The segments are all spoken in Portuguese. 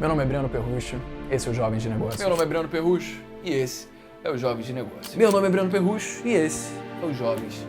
Meu nome é Breno Perrucho, esse é o Jovem de Negócios. Meu nome é Breno Perrucho e esse é o Jovens de Negócios. Meu nome é Breno Perrucho e esse É o Jovens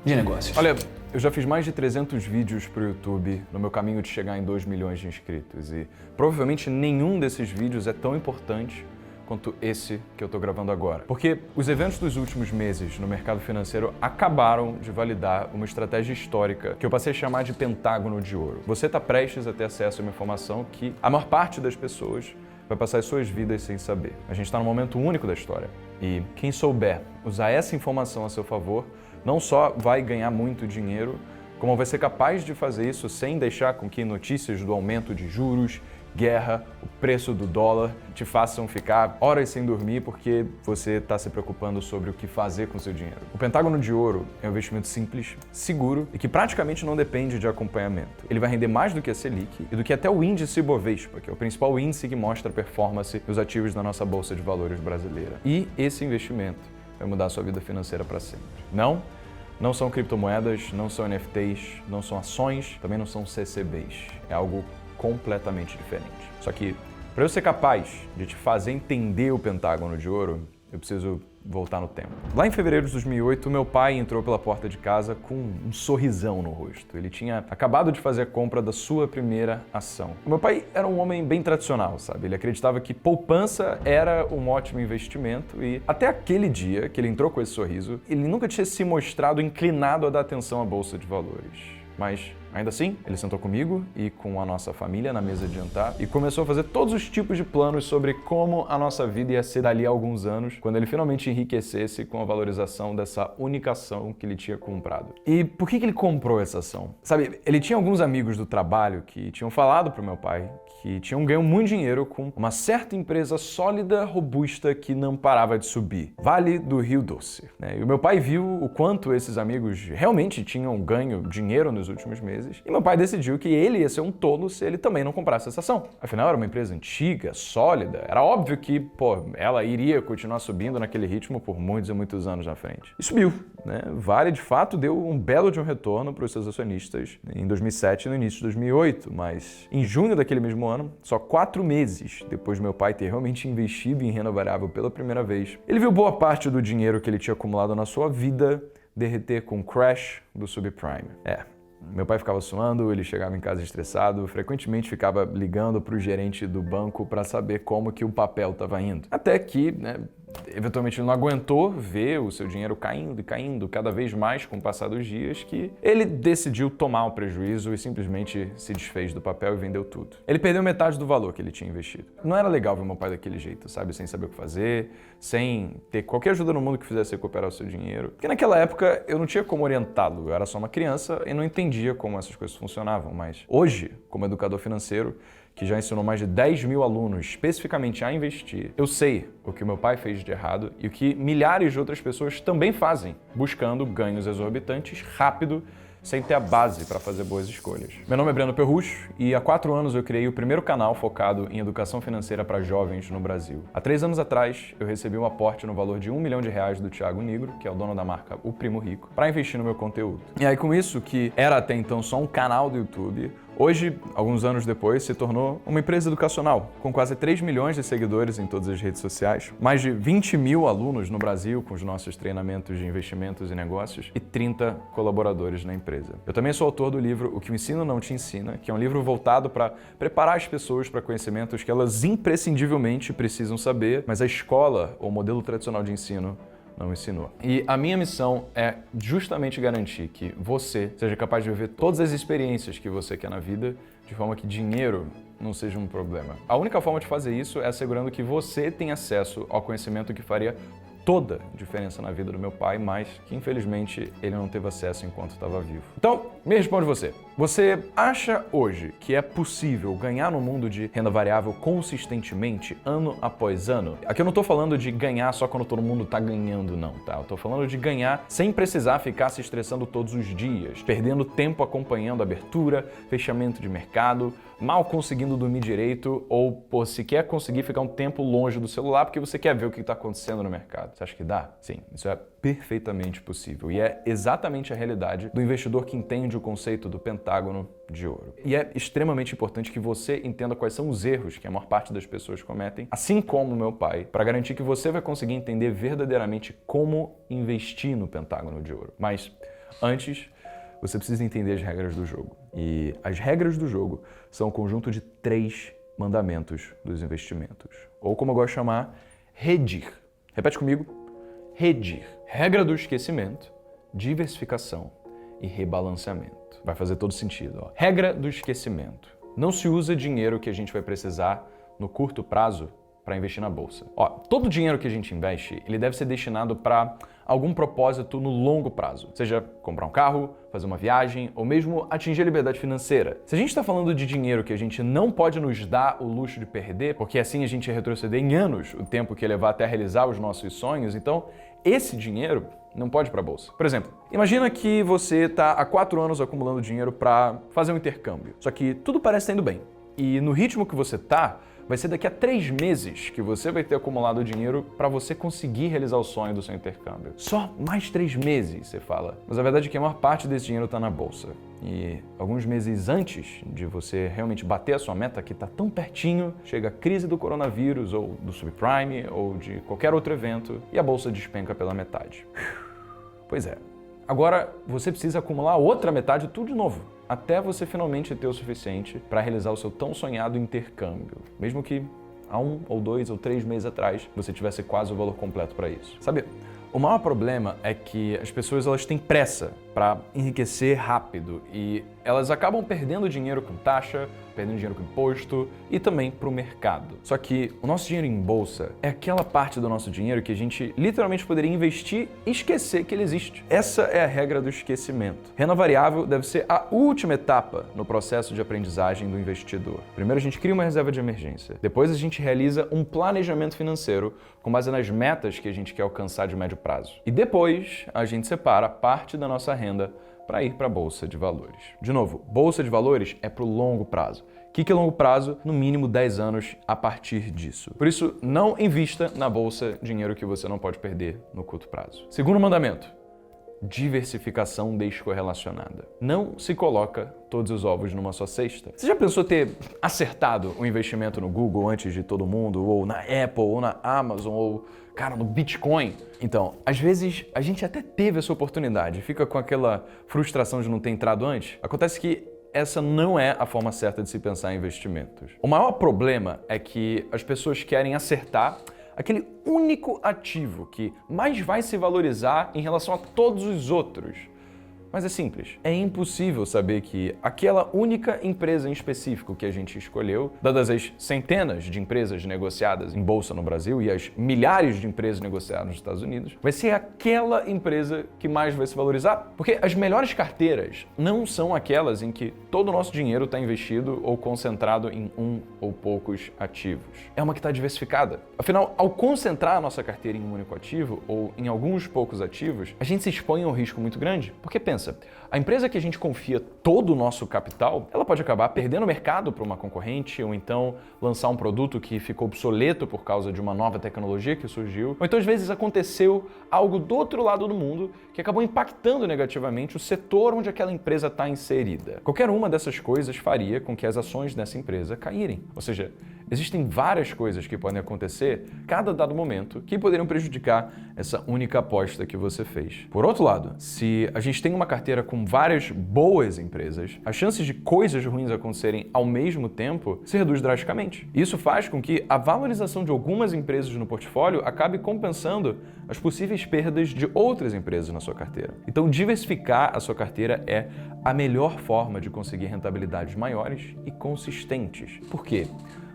de Negócios. Olha, eu já fiz mais de 300 vídeos pro YouTube no meu caminho de chegar em 2 milhões de inscritos e provavelmente nenhum desses vídeos é tão importante quanto esse que eu tô gravando agora. Porque os eventos dos últimos meses no mercado financeiro acabaram de validar uma estratégia histórica que eu passei a chamar de Pentágono de Ouro. Você tá prestes a ter acesso a uma informação que a maior parte das pessoas vai passar as suas vidas sem saber. A gente está num momento único da história e quem souber usar essa informação a seu favor não só vai ganhar muito dinheiro, como vai ser capaz de fazer isso sem deixar com que notícias do aumento de juros, guerra, o preço do dólar te façam ficar horas sem dormir porque você está se preocupando sobre o que fazer com seu dinheiro. O Pentágono de Ouro é um investimento simples, seguro e que praticamente não depende de acompanhamento. Ele vai render mais do que a Selic e do que até o índice Bovespa, que é o principal índice que mostra a performance dos ativos da nossa Bolsa de Valores brasileira. E esse investimento vai mudar a sua vida financeira para sempre. Não são criptomoedas, não são NFTs, não são ações, também não são CCBs. É algo completamente diferente. Só que, para eu ser capaz de te fazer entender o Pentágono de Ouro, eu preciso voltar no tempo. Lá em fevereiro de 2008, meu pai entrou pela porta de casa com um sorrisão no rosto. Ele tinha acabado de fazer a compra da sua primeira ação. O meu pai era um homem bem tradicional, sabe? Ele acreditava que poupança era um ótimo investimento e até aquele dia que ele entrou com esse sorriso, ele nunca tinha se mostrado inclinado a dar atenção à Bolsa de Valores. Mas, ainda assim, ele sentou comigo e com a nossa família na mesa de jantar e começou a fazer todos os tipos de planos sobre como a nossa vida ia ser dali a alguns anos, quando ele finalmente enriquecesse com a valorização dessa única ação que ele tinha comprado. E por que ele comprou essa ação? Sabe, ele tinha alguns amigos do trabalho que tinham falado pro meu pai que tinham ganho muito dinheiro com uma certa empresa sólida, robusta, que não parava de subir. Vale do Rio Doce. E o meu pai viu o quanto esses amigos realmente tinham ganho dinheiro nos últimos meses, e meu pai decidiu que ele ia ser um tolo se ele também não comprasse essa ação. Afinal, era uma empresa antiga, sólida, era óbvio que, ela iria continuar subindo naquele ritmo por muitos e muitos anos na frente. E subiu, Vale, de fato, deu um belo de um retorno para os seus acionistas em 2007 e no início de 2008, mas em junho daquele mesmo ano, só 4 meses depois de meu pai ter realmente investido em renda variável pela primeira vez, ele viu boa parte do dinheiro que ele tinha acumulado na sua vida derreter com o crash do subprime. Meu pai ficava suando, ele chegava em casa estressado, frequentemente ficava ligando para o gerente do banco para saber como que o papel estava indo. Até que, eventualmente ele não aguentou ver o seu dinheiro caindo e caindo cada vez mais com o passar dos dias, que ele decidiu tomar o prejuízo e simplesmente se desfez do papel e vendeu tudo. Ele perdeu metade do valor que ele tinha investido. Não era legal ver meu pai daquele jeito, sabe? Sem saber o que fazer, sem ter qualquer ajuda no mundo que fizesse recuperar o seu dinheiro. Porque naquela época eu não tinha como orientá-lo, eu era só uma criança e não entendia como essas coisas funcionavam. Mas hoje, como educador financeiro, que já ensinou mais de 10 mil alunos especificamente a investir, eu sei o que o meu pai fez de errado e o que milhares de outras pessoas também fazem, buscando ganhos exorbitantes rápido, sem ter a base para fazer boas escolhas. Meu nome é Breno Perrucho e há 4 anos eu criei o primeiro canal focado em educação financeira para jovens no Brasil. Há 3 anos atrás, eu recebi um aporte no valor de R$1 milhão do Thiago Nigro, que é o dono da marca O Primo Rico, para investir no meu conteúdo. E aí com isso, que era até então só um canal do YouTube, hoje, alguns anos depois, se tornou uma empresa educacional, com quase 3 milhões de seguidores em todas as redes sociais, mais de 20 mil alunos no Brasil com os nossos treinamentos de investimentos e negócios e 30 colaboradores na empresa. Eu também sou autor do livro O que o ensino não te ensina, que é um livro voltado para preparar as pessoas para conhecimentos que elas imprescindivelmente precisam saber, mas a escola ou o modelo tradicional de ensino não ensinou. E a minha missão é justamente garantir que você seja capaz de viver todas as experiências que você quer na vida, de forma que dinheiro não seja um problema. A única forma de fazer isso é assegurando que você tem acesso ao conhecimento que faria toda a diferença na vida do meu pai, mas que infelizmente ele não teve acesso enquanto estava vivo. Então, me responde você. Você acha hoje que é possível ganhar no mundo de renda variável consistentemente, ano após ano? Aqui eu não tô falando de ganhar só quando todo mundo tá ganhando, não, tá? Eu tô falando de ganhar sem precisar ficar se estressando todos os dias, perdendo tempo acompanhando abertura, fechamento de mercado, mal conseguindo dormir direito ou, sequer conseguir ficar um tempo longe do celular porque você quer ver o que tá acontecendo no mercado. Você acha que dá? Sim, isso é perfeitamente possível. E é exatamente a realidade do investidor que entende o conceito do pentágono de ouro. E é extremamente importante que você entenda quais são os erros que a maior parte das pessoas cometem, assim como meu pai, para garantir que você vai conseguir entender verdadeiramente como investir no pentágono de ouro. Mas antes, você precisa entender as regras do jogo. E as regras do jogo são um conjunto de 3 mandamentos dos investimentos. Ou como eu gosto de chamar, redir. Repete comigo. Redir. Regra do esquecimento, diversificação e rebalanceamento. Vai fazer todo sentido, ó. Regra do esquecimento. Não se usa dinheiro que a gente vai precisar no curto prazo para investir na bolsa. Ó, todo o dinheiro que a gente investe, ele deve ser destinado para algum propósito no longo prazo. Seja comprar um carro, fazer uma viagem ou mesmo atingir a liberdade financeira. Se a gente está falando de dinheiro que a gente não pode nos dar o luxo de perder, porque assim a gente ia retroceder em anos o tempo que ia levar até realizar os nossos sonhos, então esse dinheiro não pode ir para a bolsa. Por exemplo, imagina que você está há 4 anos acumulando dinheiro para fazer um intercâmbio. Só que tudo parece estar indo bem. E no ritmo que você está, vai ser daqui a 3 meses que você vai ter acumulado dinheiro para você conseguir realizar o sonho do seu intercâmbio. Só mais 3 meses, você fala. Mas a verdade é que a maior parte desse dinheiro está na bolsa. E alguns meses antes de você realmente bater a sua meta, que está tão pertinho, chega a crise do coronavírus, ou do subprime, ou de qualquer outro evento, e a bolsa despenca pela metade. Pois é. Agora você precisa acumular a outra metade tudo de novo, até você finalmente ter o suficiente para realizar o seu tão sonhado intercâmbio, mesmo que há 1 ou 2 ou 3 meses atrás você tivesse quase o valor completo para isso. Sabe, o maior problema é que as pessoas elas têm pressa para enriquecer rápido e elas acabam perdendo dinheiro com taxa, perdendo dinheiro com imposto e também para o mercado. Só que o nosso dinheiro em bolsa é aquela parte do nosso dinheiro que a gente literalmente poderia investir e esquecer que ele existe. Essa é a regra do esquecimento. Renda variável deve ser a última etapa no processo de aprendizagem do investidor. Primeiro a gente cria uma reserva de emergência. Depois a gente realiza um planejamento financeiro com base nas metas que a gente quer alcançar de médio prazo. E depois a gente separa parte da nossa renda para ir para a Bolsa de Valores. De novo, Bolsa de Valores é para o longo prazo. O que é longo prazo? No mínimo 10 anos a partir disso. Por isso, não invista na Bolsa dinheiro que você não pode perder no curto prazo. Segundo mandamento, diversificação descorrelacionada. Não se coloca todos os ovos numa só cesta. Você já pensou ter acertado o investimento no Google antes de todo mundo, ou na Apple, ou na Amazon, ou, cara, no Bitcoin? Então, às vezes a gente até teve essa oportunidade, fica com aquela frustração de não ter entrado antes. Acontece que essa não é a forma certa de se pensar em investimentos. O maior problema é que as pessoas querem acertar aquele único ativo que mais vai se valorizar em relação a todos os outros. Mas é simples. É impossível saber que aquela única empresa em específico que a gente escolheu, dadas as centenas de empresas negociadas em bolsa no Brasil e as milhares de empresas negociadas nos Estados Unidos, vai ser aquela empresa que mais vai se valorizar. Porque as melhores carteiras não são aquelas em que todo o nosso dinheiro está investido ou concentrado em um ou poucos ativos. É uma que está diversificada. Afinal, ao concentrar a nossa carteira em um único ativo ou em alguns poucos ativos, a gente se expõe a um risco muito grande. Porque pensa, a empresa que a gente confia todo o nosso capital, ela pode acabar perdendo o mercado para uma concorrente, ou então lançar um produto que ficou obsoleto por causa de uma nova tecnologia que surgiu, ou então às vezes aconteceu algo do outro lado do mundo que acabou impactando negativamente o setor onde aquela empresa está inserida. Qualquer uma dessas coisas faria com que as ações dessa empresa caírem. Ou seja, existem várias coisas que podem acontecer cada dado momento que poderiam prejudicar essa única aposta que você fez. Por outro lado, se a gente tem uma carteira com várias boas empresas, as chances de coisas ruins acontecerem ao mesmo tempo se reduz drasticamente. Isso faz com que a valorização de algumas empresas no portfólio acabe compensando as possíveis perdas de outras empresas na sua carteira. Então, diversificar a sua carteira é a melhor forma de conseguir rentabilidades maiores e consistentes. Por quê?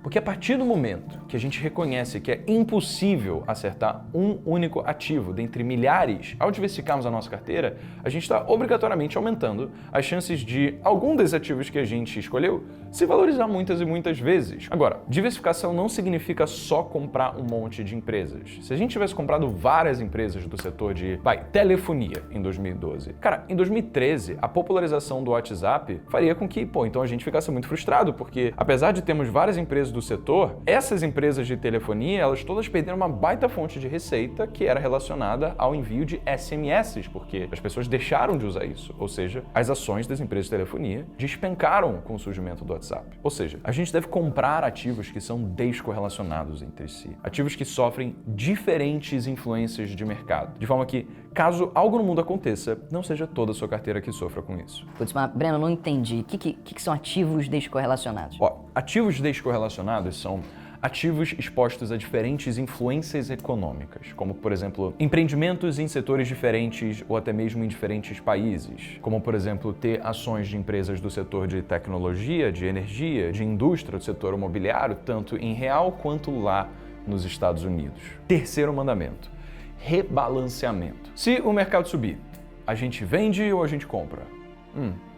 Porque a partir do momento que a gente reconhece que é impossível acertar um único ativo dentre milhares, ao diversificarmos a nossa carteira, a gente está obrigatoriamente aumentando as chances de algum desses ativos que a gente escolheu se valorizar muitas e muitas vezes. Agora, diversificação não significa só comprar um monte de empresas. Se a gente tivesse comprado várias empresas do setor de, telefonia em 2012, cara, em 2013, a popularização do WhatsApp faria com que, então a gente ficasse muito frustrado, porque apesar de termos várias empresas do setor, essas empresas de telefonia, elas todas perderam uma baita fonte de receita que era relacionada ao envio de SMS, porque as pessoas deixaram de usar isso. Ou seja, as ações das empresas de telefonia despencaram com o surgimento do WhatsApp. Ou seja, a gente deve comprar ativos que são descorrelacionados entre si. Ativos que sofrem diferentes influências de mercado. De forma que, caso algo no mundo aconteça, não seja toda a sua carteira que sofra com isso. Putz, mas Breno, não entendi. O que são ativos descorrelacionados? Ó, ativos descorrelacionados são ativos expostos a diferentes influências econômicas, como, por exemplo, empreendimentos em setores diferentes ou até mesmo em diferentes países, como, por exemplo, ter ações de empresas do setor de tecnologia, de energia, de indústria, do setor imobiliário, tanto em real quanto lá nos Estados Unidos. Terceiro mandamento: rebalanceamento. Se o mercado subir, a gente vende ou a gente compra?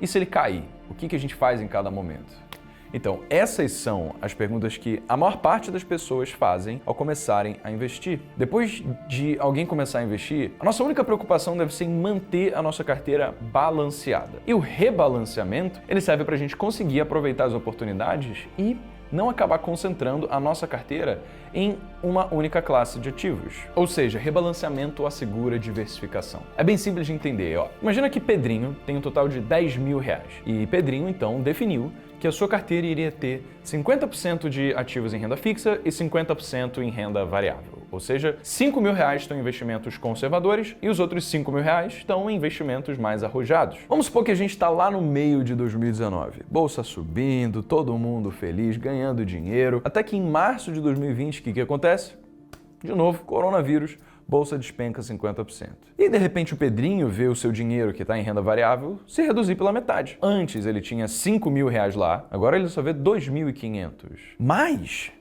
E se ele cair, o que a gente faz em cada momento? Então, essas são as perguntas que a maior parte das pessoas fazem ao começarem a investir. Depois de alguém começar a investir, a nossa única preocupação deve ser em manter a nossa carteira balanceada. E o rebalanceamento, ele serve para a gente conseguir aproveitar as oportunidades e não acabar concentrando a nossa carteira em uma única classe de ativos. Ou seja, rebalanceamento assegura diversificação. É bem simples de entender, ó. Imagina que Pedrinho tem um total de 10 mil reais. E Pedrinho, então, definiu que a sua carteira iria ter 50% de ativos em renda fixa e 50% em renda variável. Ou seja, 5 mil reais estão em investimentos conservadores e os outros 5 mil reais estão em investimentos mais arrojados. Vamos supor que a gente está lá no meio de 2019. Bolsa subindo, todo mundo feliz, ganhando dinheiro. Até que em março de 2020, o que acontece? De novo, coronavírus. Bolsa despenca 50%. E de repente o Pedrinho vê o seu dinheiro que está em renda variável se reduzir pela metade. Antes ele tinha 5 mil reais lá, agora ele só vê 2.500. Mas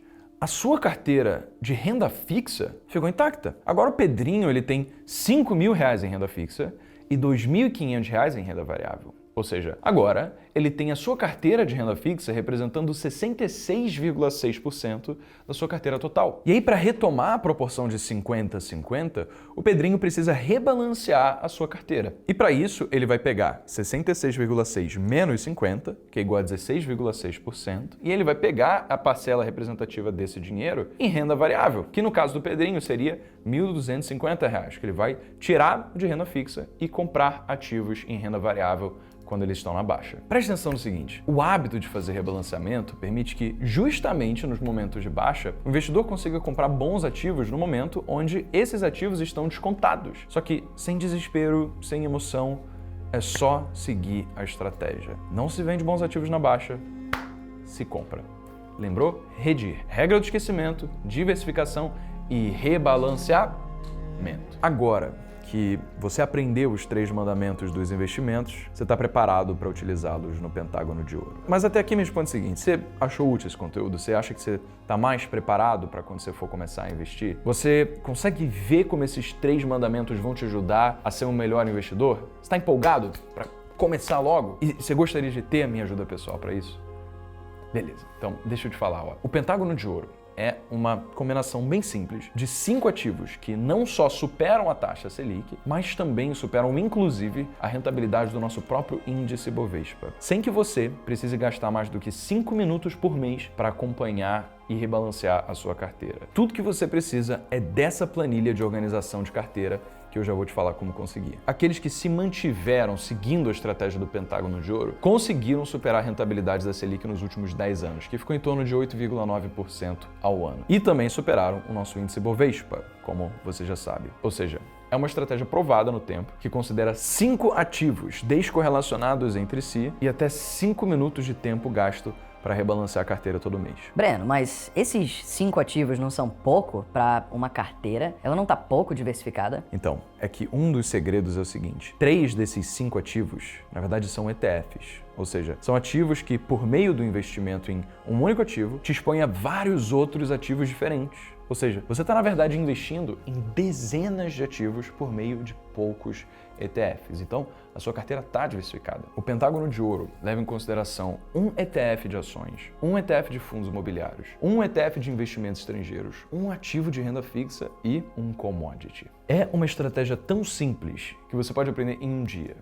a sua carteira de renda fixa ficou intacta. Agora o Pedrinho ele tem 5 mil reais em renda fixa e 2.500 reais em renda variável. Ou seja, agora ele tem a sua carteira de renda fixa representando 66,6% da sua carteira total. E aí, para retomar a proporção de 50-50, o Pedrinho precisa rebalancear a sua carteira. E para isso, ele vai pegar 66,6 menos 50, que é igual a 16,6%, e ele vai pegar a parcela representativa desse dinheiro em renda variável, que no caso do Pedrinho seria R$ 1.250, que ele vai tirar de renda fixa e comprar ativos em renda variável quando eles estão na baixa. Preste atenção no seguinte: o hábito de fazer rebalanceamento permite que, justamente nos momentos de baixa, o investidor consiga comprar bons ativos no momento onde esses ativos estão descontados. Só que sem desespero, sem emoção, é só seguir a estratégia. Não se vende bons ativos na baixa, se compra. Lembrou? REDIR. Regra do esquecimento, diversificação e rebalanceamento. Agora que você aprendeu os 3 mandamentos dos investimentos, você está preparado para utilizá-los no Pentágono de Ouro. Mas até aqui me responde o seguinte: você achou útil esse conteúdo? Você acha que você está mais preparado para quando você for começar a investir? Você consegue ver como esses 3 mandamentos vão te ajudar a ser um melhor investidor? Você está empolgado para começar logo? E você gostaria de ter a minha ajuda pessoal para isso? Beleza, então deixa eu te falar, ó. O Pentágono de Ouro é uma combinação bem simples de 5 ativos que não só superam a taxa Selic, mas também superam inclusive a rentabilidade do nosso próprio índice Bovespa, sem que você precise gastar mais do que 5 minutos por mês para acompanhar e rebalancear a sua carteira. Tudo que você precisa é dessa planilha de organização de carteira que eu já vou te falar como conseguir. Aqueles que se mantiveram seguindo a estratégia do Pentágono de Ouro conseguiram superar a rentabilidade da Selic nos últimos 10 anos, que ficou em torno de 8,9% ao ano. E também superaram o nosso índice Bovespa, como você já sabe. Ou seja, é uma estratégia provada no tempo que considera 5 ativos descorrelacionados entre si e até 5 minutos de tempo gasto para rebalancear a carteira todo mês. Breno, mas esses 5 ativos não são pouco para uma carteira? Ela não está pouco diversificada? Então, é que um dos segredos é o seguinte: 3 desses 5 ativos, na verdade, são ETFs. Ou seja, são ativos que, por meio do investimento em um único ativo, te expõem a vários outros ativos diferentes. Ou seja, você está, na verdade, investindo em dezenas de ativos por meio de poucos ETFs. Então, a sua carteira está diversificada. O Pentágono de Ouro leva em consideração um ETF de ações, um ETF de fundos imobiliários, um ETF de investimentos estrangeiros, um ativo de renda fixa e um commodity. É uma estratégia tão simples que você pode aprender em um dia.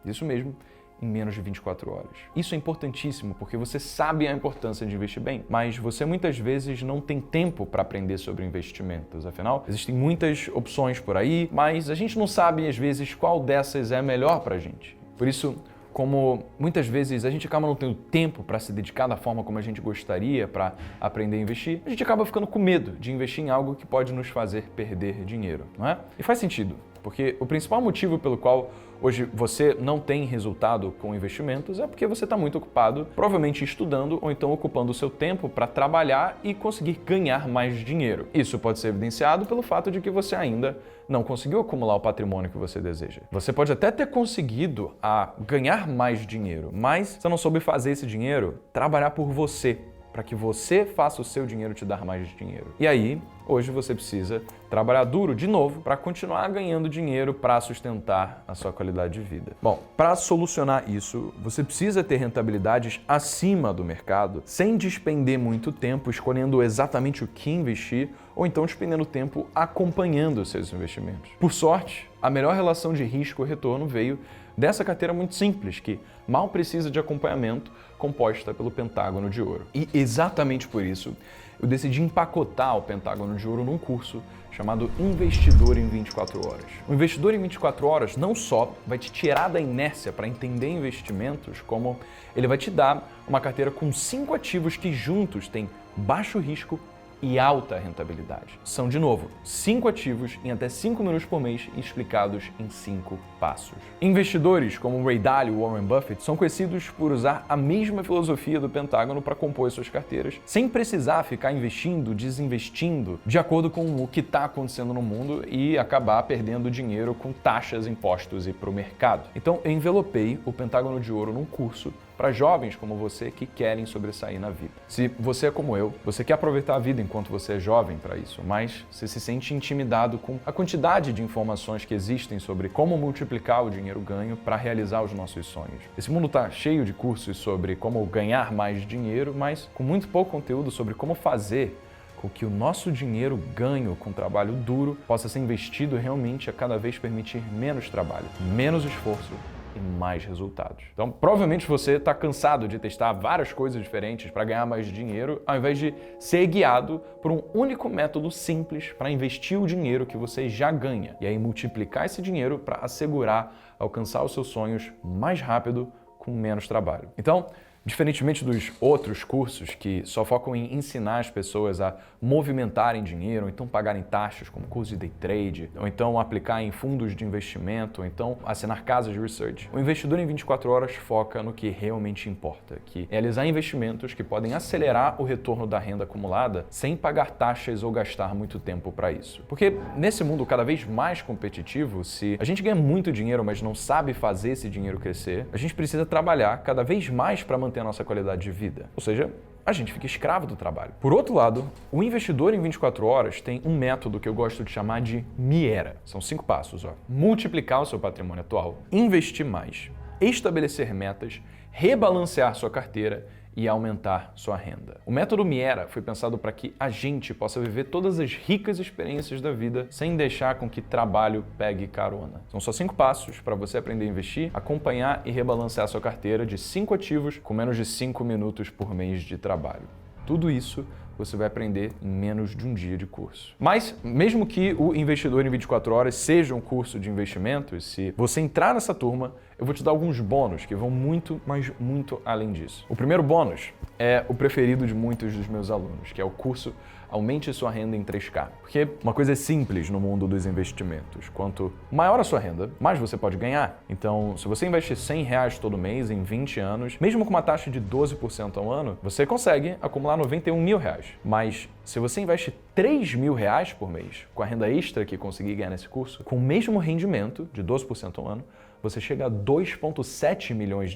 Isso mesmo, em menos de 24 horas. Isso é importantíssimo porque você sabe a importância de investir bem, mas você muitas vezes não tem tempo para aprender sobre investimentos. Afinal, existem muitas opções por aí, mas a gente não sabe às vezes qual dessas é a melhor para a gente. Por isso, como muitas vezes a gente acaba não tendo tempo para se dedicar da forma como a gente gostaria para aprender a investir, a gente acaba ficando com medo de investir em algo que pode nos fazer perder dinheiro, não é? E faz sentido, porque o principal motivo pelo qual hoje você não tem resultado com investimentos é porque você está muito ocupado, provavelmente estudando ou então ocupando o seu tempo para trabalhar e conseguir ganhar mais dinheiro. Isso pode ser evidenciado pelo fato de que você ainda não conseguiu acumular o patrimônio que você deseja. Você pode até ter conseguido ganhar mais dinheiro, mas você não soube fazer esse dinheiro trabalhar por você, para que você faça o seu dinheiro te dar mais dinheiro. E aí, hoje você precisa trabalhar duro de novo para continuar ganhando dinheiro para sustentar a sua qualidade de vida. Bom, para solucionar isso, você precisa ter rentabilidades acima do mercado, sem despender muito tempo escolhendo exatamente o que investir ou então despendendo tempo acompanhando os seus investimentos. Por sorte, a melhor relação de risco-retorno veio dessa carteira muito simples, que mal precisa de acompanhamento, composta pelo Pentágono de Ouro. E exatamente por isso, eu decidi empacotar o Pentágono de Ouro num curso chamado Investidor em 24 Horas. O Investidor em 24 Horas não só vai te tirar da inércia para entender investimentos, como ele vai te dar uma carteira com 5 ativos que juntos têm baixo risco e alta rentabilidade. São, de novo, 5 ativos em até 5 minutos por mês explicados em 5 passos. Investidores como Ray Dalio e Warren Buffett são conhecidos por usar a mesma filosofia do Pentágono para compor suas carteiras, sem precisar ficar investindo, desinvestindo, de acordo com o que está acontecendo no mundo e acabar perdendo dinheiro com taxas, impostos e para o mercado. Então, eu envelopei o Pentágono de Ouro num curso para jovens como você que querem sobressair na vida. Se você é como eu, você quer aproveitar a vida enquanto você é jovem para isso, mas você se sente intimidado com a quantidade de informações que existem sobre como multiplicar o dinheiro ganho para realizar os nossos sonhos. Esse mundo está cheio de cursos sobre como ganhar mais dinheiro, mas com muito pouco conteúdo sobre como fazer com que o nosso dinheiro ganho com trabalho duro possa ser investido realmente a cada vez permitir menos trabalho, menos esforço e mais resultados. Então, provavelmente você está cansado de testar várias coisas diferentes para ganhar mais dinheiro, ao invés de ser guiado por um único método simples para investir o dinheiro que você já ganha e aí multiplicar esse dinheiro para assegurar alcançar os seus sonhos mais rápido com menos trabalho. Então, diferentemente dos outros cursos que só focam em ensinar as pessoas a movimentarem dinheiro, ou então pagarem taxas como curso de day trade, ou então aplicar em fundos de investimento, ou então assinar casas de research, o Investidor em 24 Horas foca no que realmente importa, que é realizar investimentos que podem acelerar o retorno da renda acumulada sem pagar taxas ou gastar muito tempo para isso. Porque nesse mundo cada vez mais competitivo, se a gente ganha muito dinheiro, mas não sabe fazer esse dinheiro crescer, a gente precisa trabalhar cada vez mais para manter a nossa qualidade de vida. Ou seja, a gente fica escravo do trabalho. Por outro lado, o Investidor em 24 Horas tem um método que eu gosto de chamar de MIERA. São 5 passos, ó. Multiplicar o seu patrimônio atual, investir mais, estabelecer metas, rebalancear sua carteira e aumentar sua renda. O método MIERA foi pensado para que a gente possa viver todas as ricas experiências da vida sem deixar com que trabalho pegue carona. São só 5 passos para você aprender a investir, acompanhar e rebalancear sua carteira de 5 ativos com menos de 5 minutos por mês de trabalho. Tudo isso você vai aprender em menos de um dia de curso. Mas, mesmo que o Investidor em 24 Horas seja um curso de investimentos, se você entrar nessa turma, eu vou te dar alguns bônus que vão muito, mas muito além disso. O primeiro bônus é o preferido de muitos dos meus alunos, que é o curso Aumente Sua Renda em 3K. Porque uma coisa é simples no mundo dos investimentos. Quanto maior a sua renda, mais você pode ganhar. Então, se você investir R$100 todo mês em 20 anos, mesmo com uma taxa de 12% ao ano, você consegue acumular R$91 mil. Mas se você investe R$3.000 por mês, com a renda extra que conseguir ganhar nesse curso, com o mesmo rendimento de 12% ao ano, você chega a R$2,7 milhões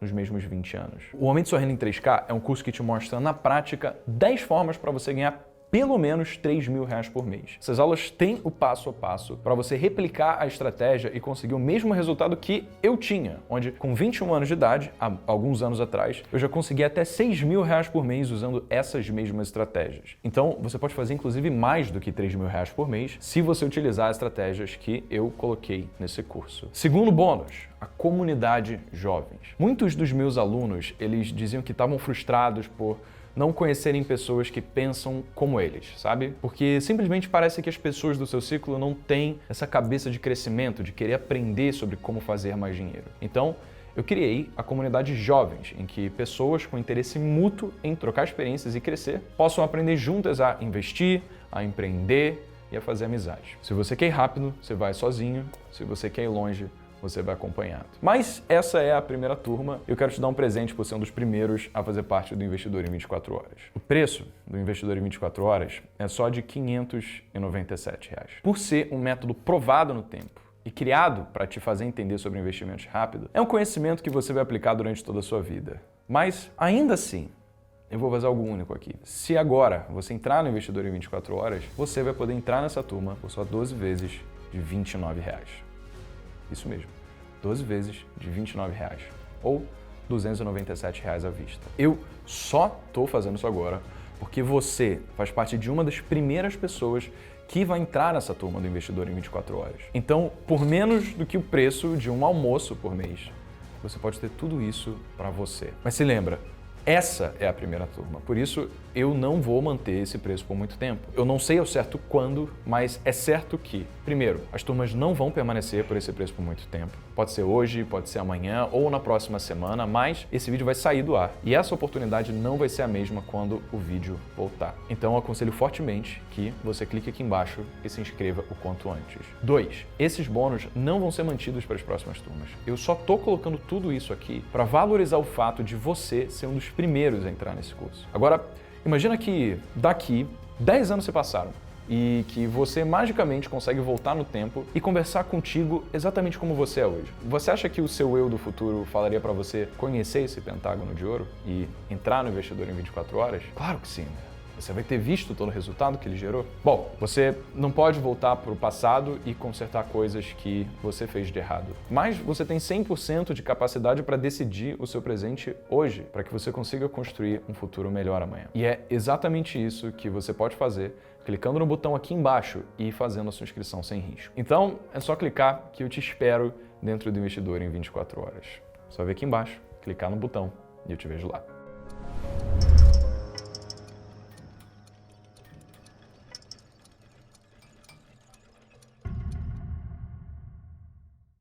nos mesmos 20 anos. O Aumente Sua Renda em 3K é um curso que te mostra na prática 10 formas para você ganhar pelo menos R$3.000 por mês. Essas aulas têm o passo a passo para você replicar a estratégia e conseguir o mesmo resultado que eu tinha, onde com 21 anos de idade, há alguns anos atrás, eu já consegui até R$6.000 por mês usando essas mesmas estratégias. Então, você pode fazer inclusive mais do que R$3.000 por mês se você utilizar as estratégias que eu coloquei nesse curso. Segundo bônus, a comunidade jovens. Muitos dos meus alunos, eles diziam que estavam frustrados por não conhecerem pessoas que pensam como eles, sabe? Porque simplesmente parece que as pessoas do seu ciclo não têm essa cabeça de crescimento, de querer aprender sobre como fazer mais dinheiro. Então, eu criei a comunidade Jovens, em que pessoas com interesse mútuo em trocar experiências e crescer possam aprender juntas a investir, a empreender e a fazer amizade. Se você quer ir rápido, você vai sozinho. Se você quer ir longe, você vai acompanhado. Mas essa é a primeira turma. Eu quero te dar um presente por ser um dos primeiros a fazer parte do Investidor em 24 Horas. O preço do Investidor em 24 Horas é só de R$597. Por ser um método provado no tempo e criado para te fazer entender sobre investimentos rápido, é um conhecimento que você vai aplicar durante toda a sua vida. Mas, ainda assim, eu vou fazer algo único aqui. Se agora você entrar no Investidor em 24 Horas, você vai poder entrar nessa turma por só 12 vezes de R$29. Isso mesmo, 12 vezes de R$29 ou R$297 à vista. Eu só estou fazendo isso agora porque você faz parte de uma das primeiras pessoas que vai entrar nessa turma do Investidor em 24 Horas. Então, por menos do que o preço de um almoço por mês, você pode ter tudo isso para você. Mas se lembra, essa é a primeira turma, por isso eu não vou manter esse preço por muito tempo. Eu não sei ao certo quando, mas é certo que, primeiro, as turmas não vão permanecer por esse preço por muito tempo. Pode ser hoje, pode ser amanhã ou na próxima semana, mas esse vídeo vai sair do ar e essa oportunidade não vai ser a mesma quando o vídeo voltar. Então eu aconselho fortemente que você clique aqui embaixo e se inscreva o quanto antes. 2. Esses bônus não vão ser mantidos para as próximas turmas. Eu só tô colocando tudo isso aqui para valorizar o fato de você ser um dos primeiros a entrar nesse curso. Agora, imagina que daqui 10 anos se passaram e que você magicamente consegue voltar no tempo e conversar contigo exatamente como você é hoje. Você acha que o seu eu do futuro falaria para você conhecer esse pentágono de ouro e entrar no Investidor em 24 Horas? Claro que sim. Você vai ter visto todo o resultado que ele gerou? Bom, você não pode voltar para o passado e consertar coisas que você fez de errado. Mas você tem 100% de capacidade para decidir o seu presente hoje, para que você consiga construir um futuro melhor amanhã. E é exatamente isso que você pode fazer clicando no botão aqui embaixo e fazendo a sua inscrição sem risco. Então, é só clicar que eu te espero dentro do Investidor em 24 Horas. Só ver aqui embaixo, clicar no botão e eu te vejo lá.